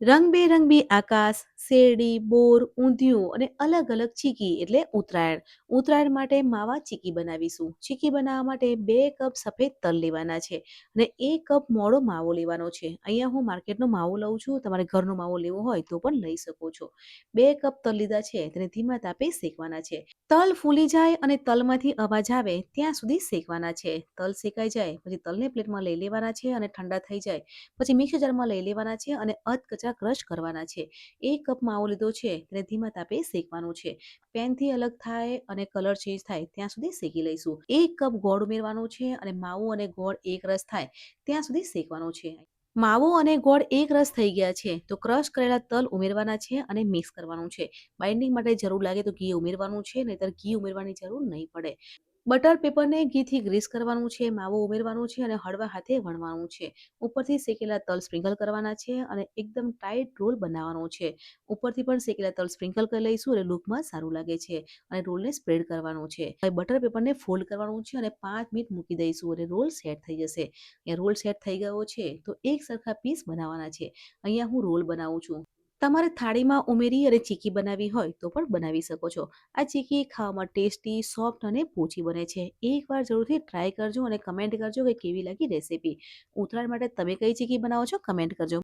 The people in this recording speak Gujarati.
રંગબેરંગી આકાશ, શેરડી, બોર, ઊંધિયું અને અલગ અલગ ચીકી એટલે ઉત્તરાયણ. ઉત્તરાયણ માટે માવા ચીકી બનાવીશું. ચીકી બનાવવા માટે 2 કપ સફેદ તલ લેવાના છે અને 1 કપ મોળો માવો લેવાનો છે. અહીંયા હું માર્કેટનો માવો લઉં છું. તમારે ઘરનો માવો લેવો હોય તો પણ લઈ શકો છો. 2 કપ તલ લીધા છે તેને ધીમા તાપે શેકવાના છે. તલ ફૂલી જાય અને તલમાંથી અવાજ આવે ત્યાં સુધી શેકવાના છે. તલ શેકાઈ જાય પછી તલને પ્લેટમાં લઈ લેવાના છે અને ઠંડા થઈ જાય પછી મિક્સર જારમાં લઈ લેવાના છે અને અધકચરા ક્રશ કરવાના છે. 1 કપ માવો લીધો છે તેને ધીમા તાપે શેકવાનો છે. પેનથી અલગ થાય અને કલર ચેન્જ થાય ત્યાં સુધી શેકી લઈશું. 1 કપ ગોળ ઉમેરવાનો છે અને માવો અને ગોળ એક રસ થાય ત્યાં સુધી શેકવાનો છે. માવો અને ગોળ એક રસ થઈ ગયા છે તો ક્રશ કરેલા તલ ઉમેરવાના છે અને મિક્સ કરવાનું છે. બાઇન્ડિંગ માટે જરૂર લાગે તો ઘી ઉમેરવાનું છે, નહીંતર ઘી ઉમેરવાની જરૂર નહીં પડે. બટર પેપરને ઘીથી ગ્રીસ કરવાનું છે, માવો ઉમેરવાનું છે અને હળવા હાથે વણવાનું છે. ઉપરથી શેકેલા તલ સ્પ્રિંકલ કરવાના છે અને એકદમ ટાઈટ રોલ બનાવવાનો છે. ઉપરથી પણ શેકેલા તલ સ્પ્રિંકલ કરી લઈશું એટલે લુકમાં સારું લાગે છે અને રોલને સ્પ્રેડ કરવાનો છે. હવે બટર પેપરને ફોલ્ડ કરવાનું છે અને 5 મિનિટ મૂકી દઈશું અને રોલ સેટ થઈ જશે. અહીંયા રોલ સેટ થઈ ગયો છે તો એક સરખા પીસ બનાવવાના છે. અહીંયા હું રોલ બનાવું છું. તમારે થાળીમાં ઉમેરી અને ચીકી બનાવવી હોય તો પણ બનાવી શકો છો. આ ચીકી ખાવામાં ટેસ્ટી, સોફ્ટ અને પોચી બને છે. એકવાર જરૂરથી ટ્રાય કરજો અને કમેન્ટ કરજો કે કેવી લાગી રેસીપી. ઉત્તરાયણ માટે તમે કઈ ચીકી બનાવો છો કમેન્ટ કરજો.